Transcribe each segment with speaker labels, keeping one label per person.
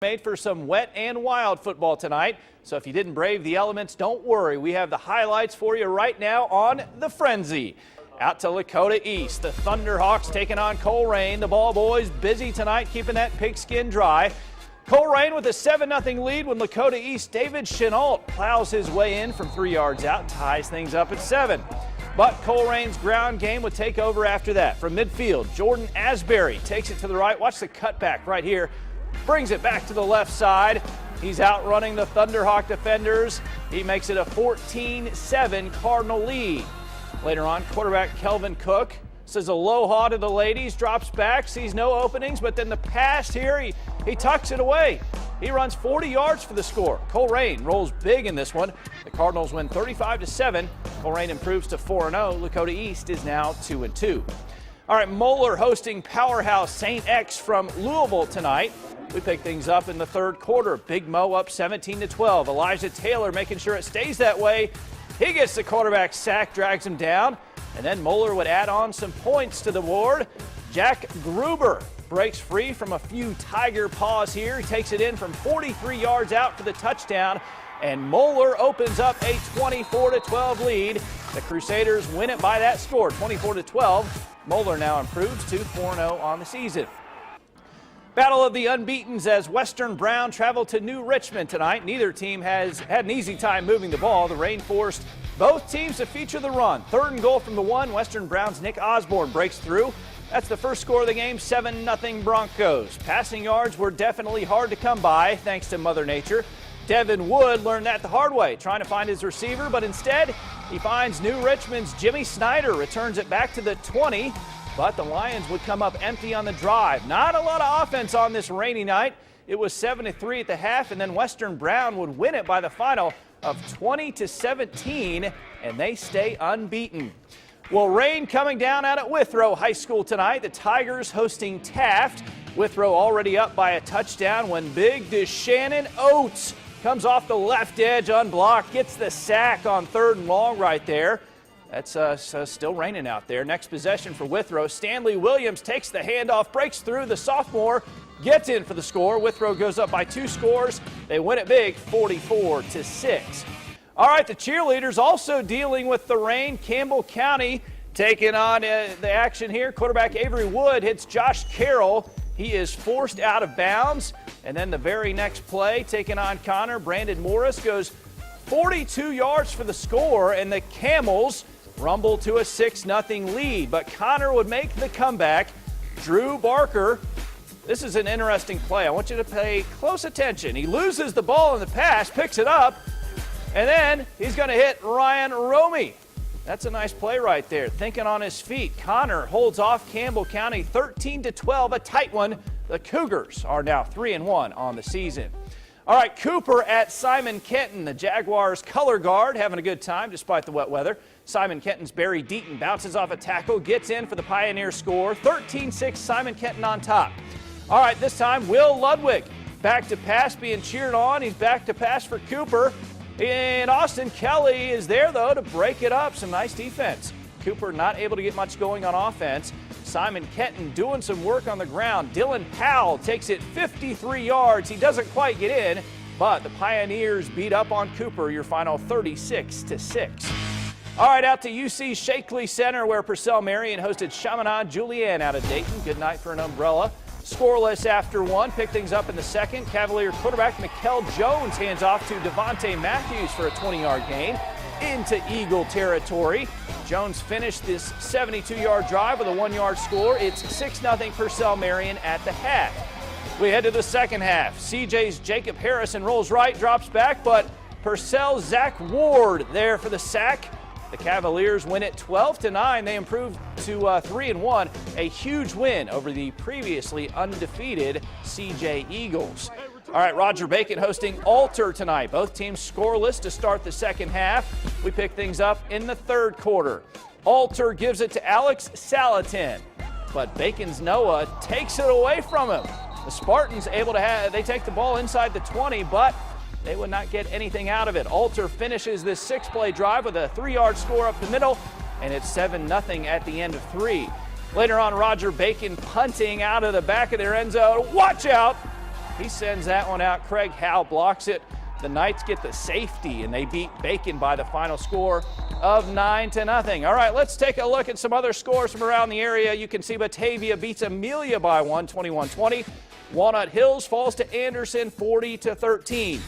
Speaker 1: Made for some wet and wild football tonight. So if you didn't brave the elements, don't worry. We have the highlights for you right now on The Frenzy. Out to Lakota East. The Thunderhawks taking on Colerain. The ball boys busy tonight keeping that pigskin dry. Colerain with a 7-0 lead when Lakota East David Chenault plows his way in from 3 yards out, ties things up at 7. But Colerain's ground game would take over after that. From midfield, Jordan Asbury takes it to the right. Watch the cutback right here. Brings it back to the left side. He's outrunning the Thunderhawk defenders. He makes it a 14-7 Cardinal lead. Later on, quarterback Kelvin Cook says aloha to the ladies, drops back, sees no openings, but then the pass here, he tucks it away. He runs 40 yards for the score. Colerain rolls big in this one. The Cardinals win 35-7. Colerain improves to 4-0. Lakota East is now 2-2. All right, Moeller hosting powerhouse St. X from Louisville tonight. We pick things up in the third quarter. Big Mo up 17-12. Elijah Taylor making sure it stays that way. He gets the quarterback sack, drags him down, and then Moeller would add on some points to the board. Jack Gruber breaks free from a few Tiger paws here. He takes it in from 43 yards out for the touchdown, and Moeller opens up a 24-12 lead. The Crusaders win it by that score, 24-12. Moeller now improves to 4-0 on the season. Battle of the Unbeatens as Western Brown travel to New Richmond tonight. Neither team has had an easy time moving the ball. The rain forced both teams to feature the run. 3rd and goal from the 1. Western Brown's Nick Osborne breaks through. That's the first score of the game, 7-0 Broncos. Passing yards were definitely hard to come by, thanks to Mother Nature. Devin Wood learned that the hard way, trying to find his receiver, but instead he finds New Richmond's Jimmy Snyder, returns it back to the 20. But the Lions would come up empty on the drive. Not a lot of offense on this rainy night. It was 7-3 at the half, and then Western Brown would win it by the final of 20-17, and they stay unbeaten. Well, rain coming down out at Withrow High School tonight. The Tigers hosting Taft. Withrow already up by a touchdown when big DeShannon Oates comes off the left edge unblocked, gets the sack on 3rd and long right there. That's still raining out there. Next possession for Withrow. Stanley Williams takes the handoff, breaks through. The sophomore gets in for the score. Withrow goes up by 2 scores. They win it big, 44-6. All right, the cheerleaders also dealing with the rain. Campbell County taking on the action here. Quarterback Avery Wood hits Josh Carroll. He is forced out of bounds. And then the very next play, taking on Connor, Brandon Morris goes 42 yards for the score, and the Camels rumble to a 6-0 lead. But Connor would make the comeback. Drew Barker, this is an interesting play. I want you to pay close attention. He loses the ball in the pass, picks it up, and then he's going to hit Ryan Romey. That's a nice play right there. Thinking on his feet. Connor holds off Campbell County 13-12, a tight one. The Cougars are now 3-1 on the season. All right, Cooper at Simon Kenton, the Jaguars color guard, having a good time despite the wet weather. Simon Kenton's Barry Deaton bounces off a tackle, gets in for the Pioneer score. 13-6, Simon Kenton on top. All right, this time Will Ludwig back to pass, being cheered on. He's back to pass for Cooper. And Austin Kelly is there, though, to break it up. Some nice defense. Cooper not able to get much going on offense. Simon Kenton doing some work on the ground. Dylan Powell takes it 53 yards. He doesn't quite get in, but the Pioneers beat up on Cooper. Your final 36-6. All right, out to UC Shakely Center where Purcell Marion hosted Chaminade Julienne out of Dayton. Good night for an umbrella. Scoreless after 1. Pick things up in the second. Cavalier quarterback Mikkel Jones hands off to Devontae Matthews for a 20-yard gain into Eagle territory. Jones finished this 72-yard drive with a 1-yard score. It's 6-0 Purcell Marion at the half. We head to the second half. CJ's Jacob Harrison rolls right, drops back, but Purcell's Zach Ward there for the sack. The Cavaliers win it 12-9. They improve to 3-1, a huge win over the previously undefeated CJ Eagles. All right, Roger Bacon hosting Alter tonight. Both teams scoreless to start the second half. We pick things up in the third quarter. Alter gives it to Alex Salatin, but Bacon's Noah takes it away from him. The Spartans able to they take the ball inside the 20, but they would not get anything out of it. Alter finishes this 6-play drive with a 3-yard score up the middle, and it's 7-0 at the end of 3. Later on, Roger Bacon punting out of the back of their end zone. Watch out! He sends that one out. Craig Howe blocks it. The Knights get the safety, and they beat Bacon by the final score of 9-0. All right, let's take a look at some other scores from around the area. You can see Batavia beats Amelia by 21-20. Walnut Hills falls to Anderson 40-13.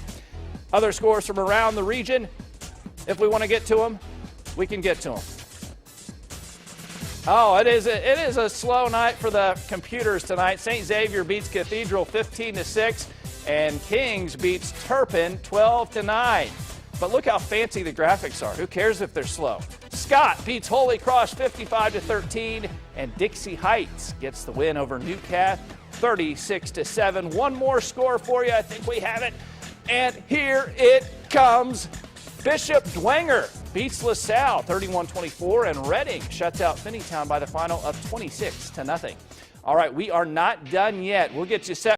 Speaker 1: Other scores from around the region, if we want to get to them, we can get to them. Oh, it is a slow night for the computers tonight. St. Xavier beats Cathedral 15-6. And Kings beats Turpin 12-9. But look how fancy the graphics are. Who cares if they're slow? Scott beats Holy Cross 55-13. And Dixie Heights gets the win over Newcath 36-7. One more score for you. I think we have it. And here it comes. Bishop Dwenger beats LaSalle 31-24. And Reading shuts out Finneytown by the final of 26-0. All right, we are not done yet. We'll get you set.